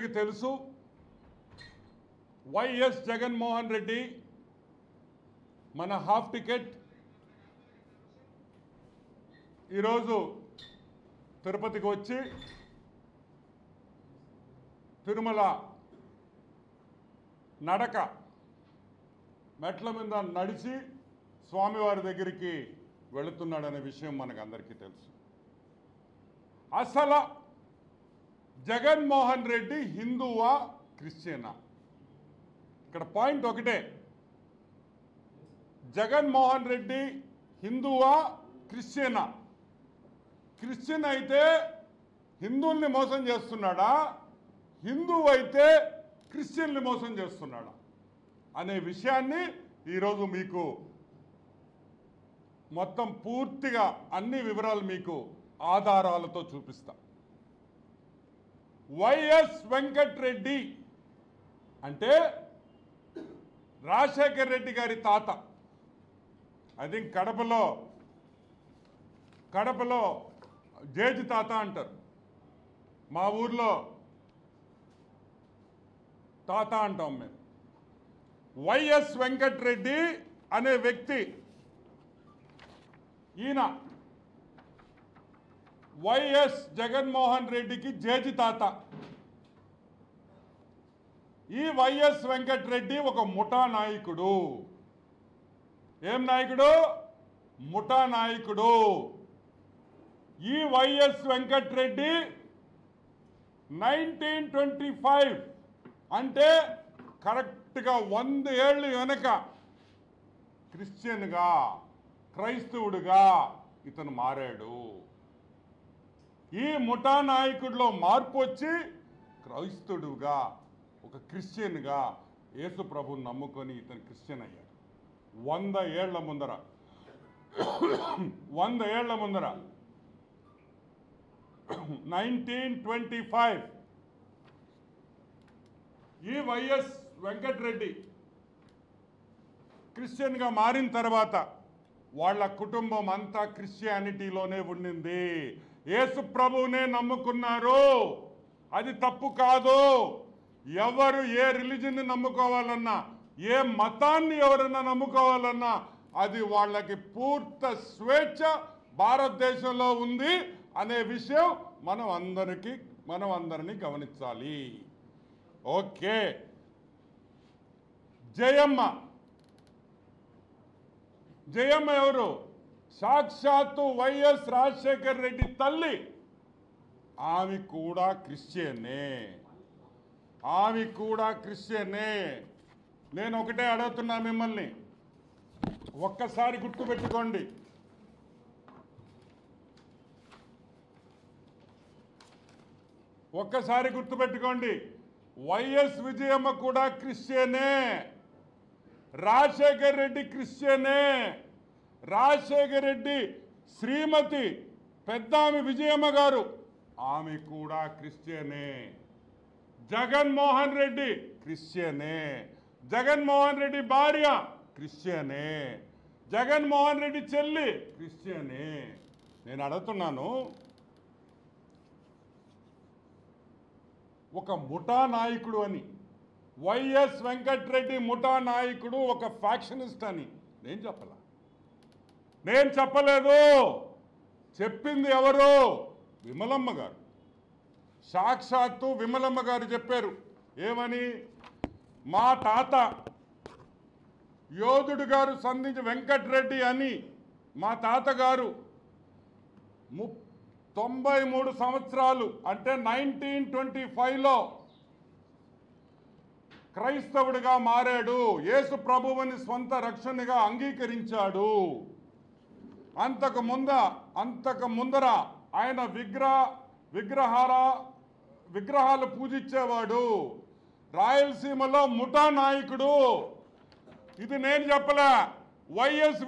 తెలుసు వైఎస్ జగన్మోహన్ రెడ్డి మన half ticket ఈరోజు తిరుపతికి వచ్చి తిరుమల నడక మెట్ల మీద నడిచి స్వామివారి దగ్గరికి వెళుతున్నాడనే విషయం మనకందరికీ తెలుసు. అసలు జగన్మోహన్ రెడ్డి హిందువా క్రిస్టియనా? ఇక్కడ పాయింట్ ఒకటే, జగన్మోహన్ రెడ్డి హిందువా క్రిస్టియనా? క్రిస్టియన్ అయితే హిందువుల్ని మోసం చేస్తున్నాడా, హిందువు అయితే క్రిస్టియన్ని మోసం చేస్తున్నాడా అనే విషయాన్ని ఈరోజు మీకు మొత్తం పూర్తిగా అన్ని వివరాలు మీకు ఆధారాలతో చూపిస్తా. వైఎస్ వెంకటరెడ్డి అంటే రాజశేఖర రెడ్డి గారి తాత. ఐ థింక్ కడపలో జేజి తాత అంటారు, మా ఊర్లో తాత అంటాం మేము. వైఎస్ వెంకటరెడ్డి అనే వ్యక్తి, ఈయన వైఎస్ జగన్మోహన్ రెడ్డికి జేజి తాత. ఈ వైఎస్ వెంకటరెడ్డి ఒక ముఠా నాయకుడు. ఏం నాయకుడు? ముఠా నాయకుడు. ఈ వైఎస్ వెంకటరెడ్డి 1925 అంటే కరెక్ట్గా 100 ఏళ్ళు వెనక క్రిస్టియన్గా, క్రైస్తవుడిగా ఇతను మారాడు. ఈ ముఠా నాయకుడిలో మార్పు వచ్చి క్రైస్తవుడుగా, ఒక క్రిస్టియన్గా యేసు ప్రభుని నమ్ముకొని ఇతను క్రిస్టియన్ అయ్యాడు. 100 ఏళ్ల ముందర 1925 ఈ వైఎస్ వెంకటరెడ్డి క్రిస్టియన్గా మారిన తర్వాత వాళ్ళ కుటుంబం అంతా క్రిస్టియానిటీలోనే ఉండింది. యేసు ప్రభువునే నమ్ముకున్నారు. అది తప్పు కాదు. ఎవరు ఏ రిలీజన్ని నమ్ముకోవాలన్నా, ఏ మతాన్ని ఎవరన్నా నమ్ముకోవాలన్నా అది వాళ్ళకి పూర్తి స్వేచ్ఛ భారతదేశంలో ఉంది అనే విషయం మనం అందరినీ గమనించాలి. ఓకే, జయమ్మ ఎవరు? సాక్షాత్తు వైఎస్ రాజశేఖర రెడ్డి తల్లి. ఆమె కూడా క్రిస్టియనే. నేను ఒకటే అడుగుతున్నా మిమ్మల్ని, ఒక్కసారి గుర్తుపెట్టుకోండి. వైఎస్ విజయమ్మ కూడా క్రిస్టియనే, రాజశేఖర రెడ్డి క్రిస్టియనే. రాజశేఖర రెడ్డి శ్రీమతి పెద్దామి విజయమ్మ గారు, ఆమె కూడా క్రిస్టియనే. జగన్మోహన్ రెడ్డి క్రిస్టియనే. జగన్మోహన్ రెడ్డి భార్య క్రిస్టియనే. జగన్మోహన్ రెడ్డి చెల్లి క్రిస్టియనే. నేను అడుగుతున్నాను, ఒక ముఠా నాయకుడు అని, వైఎస్ వెంకటరెడ్డి ముఠా నాయకుడు, ఒక ఫ్యాక్షనిస్ట్ అని నేను చెప్పలేదు. చెప్పింది ఎవరు? విమలమ్మ గారు. సాక్షాత్తు విమలమ్మ గారు చెప్పారు. ఏమని? మా తాత యోధుడు గారు సంధించి వెంకటరెడ్డి అని మా తాతగారు 93 సంవత్సరాలు అంటే 1925లో క్రైస్తవుడిగా మారాడు. యేసు ప్రభువుని స్వంత రక్షణగా అంగీకరించాడు. అంతకు ముందర ఆయన విగ్రహాలు పూజించేవాడు. రాయలసీమలో ముఠా నాయకుడు. ఇది నేను చెప్పలే, వైఎస్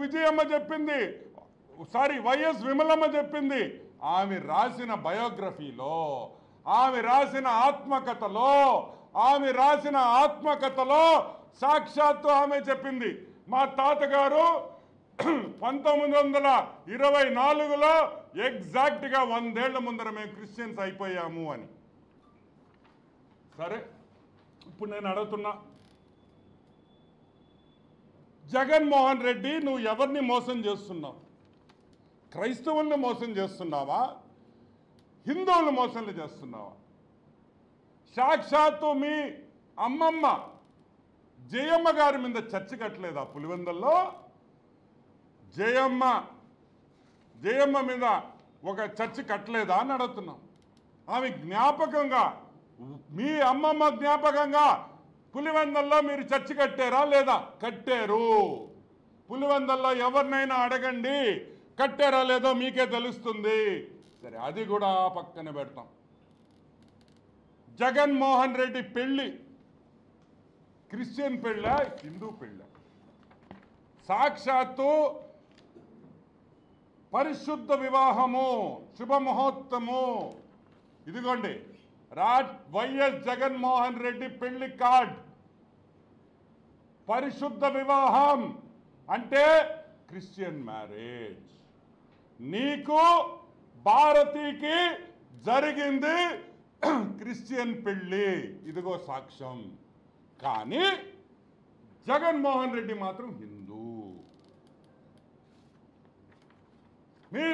విమలమ్మ చెప్పింది. ఆమె రాసిన బయోగ్రఫీలో, ఆమె రాసిన ఆత్మకథలో సాక్షాత్తు ఆమె చెప్పింది. మా తాతగారు 1924లో ఎగ్జాక్ట్గా 100 ఏళ్ల ముందర మేము క్రిస్టియన్స్ అయిపోయాము అని. సరే, ఇప్పుడు నేను అడుగుతున్నా, జగన్మోహన్ రెడ్డి నువ్వు ఎవరిని మోసం చేస్తున్నావు? క్రైస్తవుల్ని మోసం చేస్తున్నావా? హిందువులు మోసంలు చేస్తున్నావా? సాక్షాత్తు మీ అమ్మమ్మ జయమ్మ గారి మీద చర్చ కట్టలేదా పులివెందుల్లో? జయమ్మ మీద ఒక చర్చ కట్టలేదా అని అడుగుతున్నాం. ఆమె జ్ఞాపకంగా, మీ అమ్మమ్మ జ్ఞాపకంగా పులివెందుల్లో మీరు చర్చ కట్టారా లేదా? కట్టారు. పులివెందుల్లో ఎవరినైనా అడగండి, కట్టారా లేదో మీకే తెలుస్తుంది. సరే, అది కూడా పక్కన పెడతాం. జగన్మోహన్ రెడ్డి పెళ్ళి క్రిస్టియన్ పెళ్ళ, హిందూ పెళ్ళ? సాక్షాత్తు పరిశుద్ధ వివాహము, శుభముహూర్తము. ఇదిగోండి వైఎస్ జగన్మోహన్ రెడ్డి పెళ్లి కార్డ్. పరిశుద్ధ వివాహం అంటే క్రిస్టియన్ మ్యారేజ్. నీకు భారతీకి జరిగింది క్రిస్టియన్ పెళ్ళి, ఇదిగో సాక్ష్యం. కానీ జగన్మోహన్ రెడ్డి మాత్రం హిందూ. మీ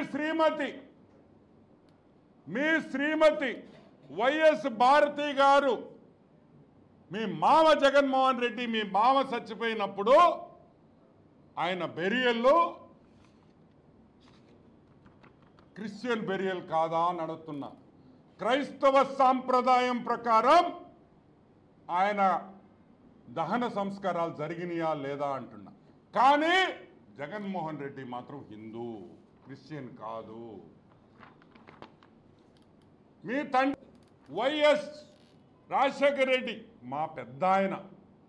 శ్రీమతి వైఎస్ భారతి గారు, మీ మామ జగన్మోహన్ రెడ్డి, మీ మామ చచ్చిపోయినప్పుడు ఆయన బెరియల్లో క్రిస్టియన్ బెరియల్ కాదా అని అడుగుతున్నా. క్రైస్తవ సాంప్రదాయం ప్రకారం ఆయన దహన సంస్కారాలు జరిగినాయా లేదా అంటున్నా. కానీ జగన్మోహన్ రెడ్డి మాత్రం హిందూ, క్రిస్టియన్ కాదు. మీ తండ్రి వైఎస్ రాజశేఖర రెడ్డి, మా పెద్ద ఆయన,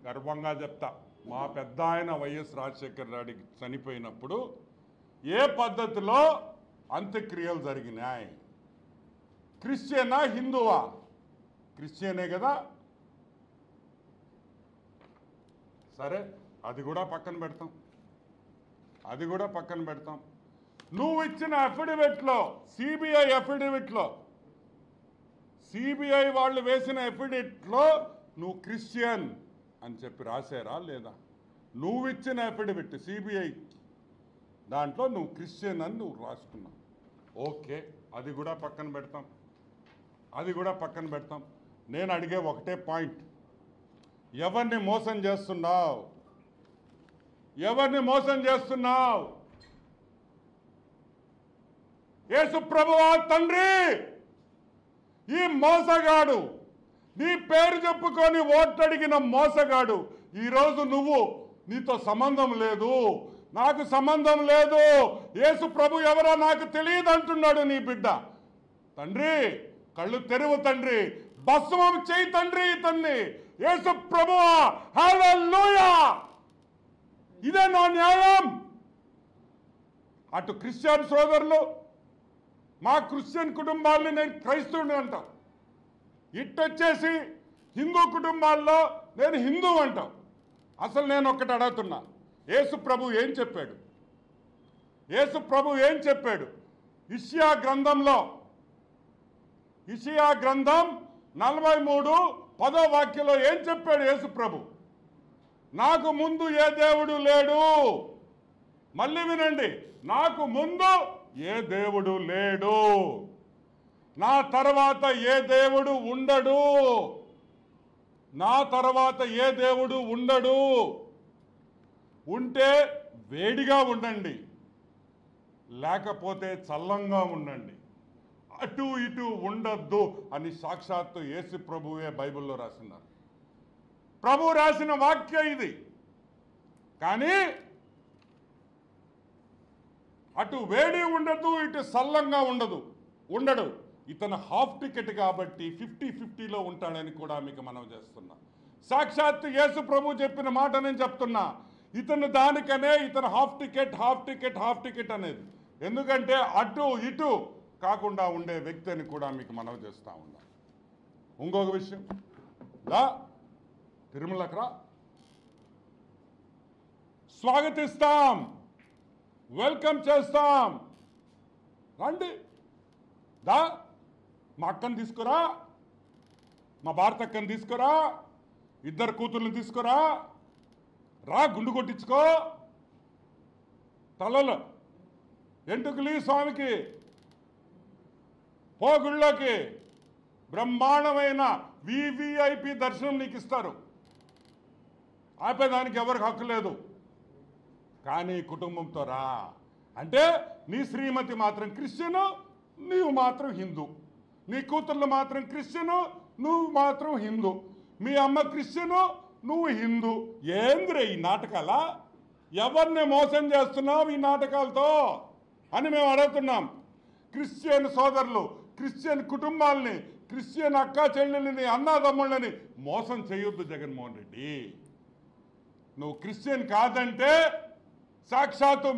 గర్వంగా చెప్తా, మా పెద్ద ఆయన వైఎస్ రాజశేఖర రెడ్డికి చనిపోయినప్పుడు ఏ పద్ధతిలో అంత్యక్రియలు జరిగినాయి? క్రిస్టియనా హిందువా? క్రిస్టియనే కదా. సరే, అది కూడా పక్కన పెడతాం. నువ్వు ఇచ్చిన అఫిడవిట్లో, సిబిఐ వాళ్ళు వేసిన అఫిడవిట్లో నువ్వు క్రిస్టియన్ అని చెప్పి రాశారా లేదా? నువ్వు ఇచ్చిన అఫిడవిట్ సిబిఐ దాంట్లో నువ్వు క్రిస్టియన్ అని నువ్వు రాసుకున్నావు. ఓకే, అది కూడా పక్కన పెడతాం. నేను అడిగే ఒకటే పాయింట్, ఎవరిని మోసం చేస్తున్నావు? యేసు ప్రభువా తండ్రి, ఈ మోసగాడు, నీ పేరు చెప్పుకొని ఓటడిగిన మోసగాడు, ఈరోజు నీతో సంబంధం లేదు, నాకు సంబంధం లేదు, యేసు ప్రభు ఎవరో నాకు తెలియదు అంటున్నాడు నీ బిడ్డ. తండ్రి, కళ్ళు తెరువు తండ్రి, భస్మం చేయి తండ్రి ఇతన్ని. యేసు ప్రభువా, హల్లెలూయా. ఇదే నా న్యాయం. అటు క్రిస్టియన్ సోదరులు, మా క్రిస్టియన్ కుటుంబాలని నేను క్రైస్తవుని అంటాం, ఇట్టొచ్చేసి హిందూ కుటుంబాల్లో నేను హిందూ అంటాం. అసలు నేను ఒక్కటి అడుగుతున్నా, యేసు ప్రభు ఏం చెప్పాడు? ఇషియా గ్రంథం 43:10 వాక్యంలో ఏం చెప్పాడు యేసు ప్రభు? నాకు ముందు ఏ దేవుడు లేడు. మళ్ళీ వినండి, నాకు ముందు ఏ దేవుడు లేడు, నా తర్వాత ఏ దేవుడు ఉండడు. ఉంటే వేడిగా ఉండండి, లేకపోతే చల్లంగా ఉండండి, అటు ఇటు ఉండద్దు అని సాక్షాత్తు యేసు ప్రభువే బైబిల్లో రాసినారు. ప్రభు రాసిన వాక్యం ఇది. కానీ అటు వేడి ఉండదు, ఇటు చల్లంగా ఉండడు. ఇతను హాఫ్ టికెట్ కాబట్టి 50-50లో ఉంటాడని కూడా మీకు మనం చేస్తున్నా. సాక్షాత్తు యేసు ప్రభు చెప్పిన మాట నేను చెప్తున్నా. ఇతను దానికనే ఇతను హాఫ్ టికెట్ అనేది. ఎందుకంటే అటు ఇటు కాకుండా ఉండే వ్యక్తి అని కూడా మీకు మనం చేస్తూ ఉన్నాం. ఇంకొక విషయం, తిరుమలకు రా, స్వాగతిస్తాం, వెల్కమ్ చేస్తాం, రండి, మా అక్కని తీసుకురా, మా భారతక్కని తీసుకురా, ఇద్దరు కూతుర్ని తీసుకురా, రా గుండు కొట్టించుకో, తలలు ఎంటుకలి స్వామికి, పో గుళ్ళోకి, బ్రహ్మాండమైన వివిఐపి దర్శనం నీకు ఇస్తారు. ఆపేదానికి ఎవరికి హక్కు లేదు. కానీ కుటుంబంతో రా అంటే నీ శ్రీమతి మాత్రం క్రిస్టియను, నీవు మాత్రం హిందూ. నీ కూతుర్లు మాత్రం క్రిస్టియను, నువ్వు మాత్రం హిందూ. మీ అమ్మ క్రిస్టియను, నువ్వు హిందూ. ఏంద్రే ఈ నాటకాలా? ఎవరిని మోసం చేస్తున్నావు ఈ నాటకాలతో అని మేము అడుగుతున్నాం. క్రిస్టియన్ సోదరులు, క్రిస్టియన్ కుటుంబాలని, క్రిస్టియన్ అక్కా చెల్లెళ్ళని, అన్నాదమ్ముళ్ళని మోసం చేయొద్దు జగన్మోహన్ రెడ్డి. నువ్వు క్రిస్టియన్ కాదంటే సాక్షాత్తు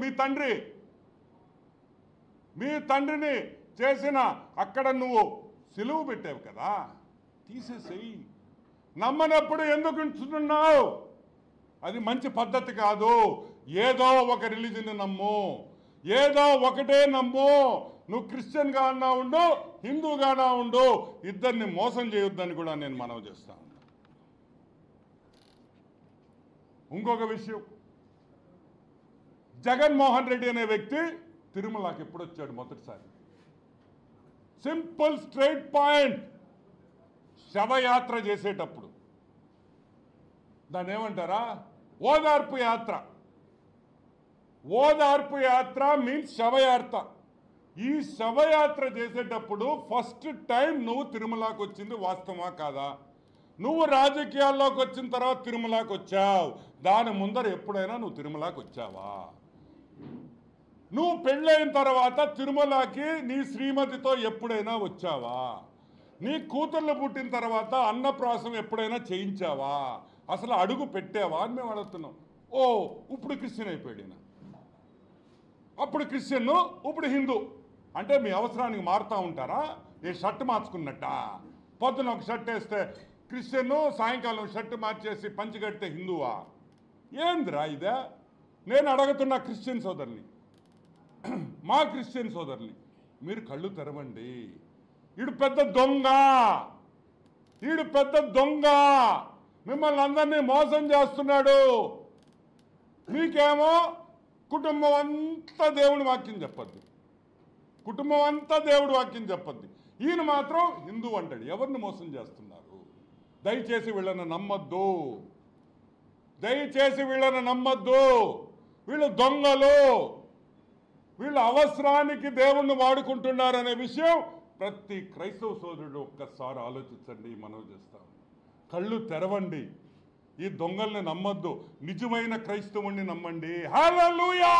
మీ తండ్రిని చేసిన అక్కడ నువ్వు సిలువు పెట్టావు కదా, తీసేసేయి. నమ్మనప్పుడు ఎందుకు ఉంచుతున్నావు? అది మంచి పద్ధతి కాదు. ఏదో ఒక రిలీజన్ నమ్ము, ఏదో ఒకటే నమ్ము. నువ్వు క్రిస్టియన్గా అన్నా ఉండు, హిందూగానా ఉండు, ఇద్దరిని మోసం చేయొద్దని కూడా నేను మనవి చేస్తా ఉన్నా. ఇంకొక విషయం, జగన్మోహన్ రెడ్డి అనే వ్యక్తి తిరుమలకి ఎప్పుడు వచ్చాడు మొదటిసారి? Simple straight point. శవయాత్ర చేసేటప్పుడు దాన్ని ఏమంటారా? ఓదార్పు యాత్ర. ఓదార్పు యాత్ర మీన్స్ శవయాత్ర. ఈ శవయాత్ర చేసేటప్పుడు ఫస్ట్ టైం నువ్వు తిరుమలకి వచ్చింది వాస్తవమా కాదా? నువ్వు రాజకీయాల్లోకి వచ్చిన తర్వాత తిరుమలకి వచ్చావు. దాని ముందర ఎప్పుడైనా నువ్వు తిరుమలకి వచ్చావా? నువ్వు పెళ్ళైన తర్వాత తిరుమలకి నీ శ్రీమతితో ఎప్పుడైనా వచ్చావా? నీ కూతుర్లు పుట్టిన తర్వాత అన్నప్రాసం ఎప్పుడైనా చేయించావా? అసలు అడుగు పెట్టావా అని మేము అడుగుతున్నాం. ఓ ఇప్పుడు క్రిస్టియన్ అయిపోయాడు, అప్పుడు క్రిస్టియన్, ఇప్పుడు హిందూ అంటే మీ అవసరానికి మారుతూ ఉంటారా? ఏ షర్ట్ మార్చుకున్నట్ట? పొద్దున ఒక షర్ట్ వేస్తే క్రిస్టియన్, సాయంకాలం షర్ట్ మార్చేసి పంచి కడితే హిందువా? ఏందిరా ఇదే? నేను అడుగుతున్న క్రిస్టియన్ సోదరుని, మా క్రిస్టియన్ సోదరుని, మీరు కళ్ళు తెరవండి. ఈడు పెద్ద దొంగ, ఈడు పెద్ద దొంగ, మిమ్మల్ని అందరినీ మోసం చేస్తున్నాడు. మీకేమో కుటుంబం అంతా దేవుడి వాక్యం చెప్పద్దు, కుటుంబం అంతా దేవుడి వాక్యం చెప్పద్దు. ఈయన మాత్రం హిందూ అంటాడు. ఎవరిని మోసం చేస్తున్నారు? దయచేసి వీళ్ళని నమ్మద్దు, దయచేసి వీళ్ళని నమ్మద్దు. వీళ్ళు దొంగలు, వీళ్ళు అవసరానికి దేవుణ్ణి వాడుకుంటున్నారనే విషయం ప్రతి క్రైస్తవ సోదరుడు ఒక్కసారి ఆలోచించండి. మనవి చేస్తాం, కళ్ళు తెరవండి. ఈ దొంగల్ని నమ్మద్దు, నిజమైన క్రైస్తవుణ్ణి నమ్మండి. హల్లెలూయా,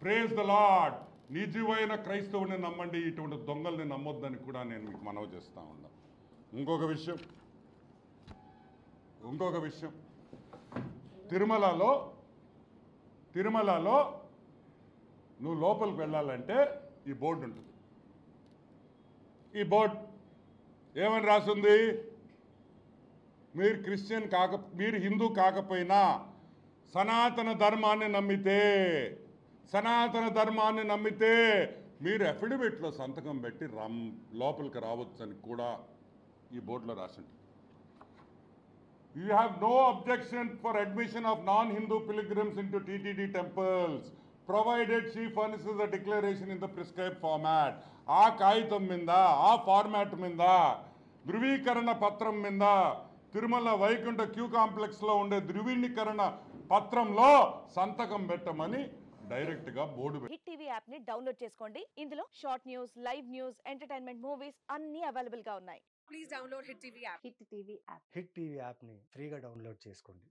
ప్రైజ్ ద లార్డ్. నిజమైన క్రైస్తవుని నమ్మండి, ఇటువంటి దొంగల్ని నమ్మొద్దని కూడా నేను మీకు మనవి చేస్తూ ఉన్నా. ఇంకొక విషయం, తిరుమలలో నువ్వు లోపలికి వెళ్ళాలంటే ఈ బోర్డు ఉంటుంది. ఈ బోర్డు ఏమని రాసింది? మీరు హిందూ కాకపోయినా సనాతన ధర్మాన్ని నమ్మితే మీరు అఫిడవిట్లో సంతకం పెట్టి లోపలికి రావచ్చు అని కూడా ఈ బోర్డులో రాసింది. You have no objection for admission of non Hindu pilgrims into TTD temples provided she furnishes the declaration in the prescribe format. ఆ కాగితం మీద, ఆ ఫార్మాట్ మీద, ధృవీకరణ పత్రం మీద, తిరుమల వైకుంఠ క్యూ కాంప్లెక్స్లో ఉండే ధృవీకరణ పత్రంలో సంతకం పెట్టమని డైరెక్ట్గా బోర్డు. హిట్ టీవీ యాప్ ని డౌన్లోడ్ చేసుకోండి. ఇందులో short news, live news, entertainment, movies అన్ని అవైలబుల్ గా ఉన్నాయి. Please download hit TV app. Hit TV app ని ఫ్రీగా డౌన్లోడ్ చేసుకోండి.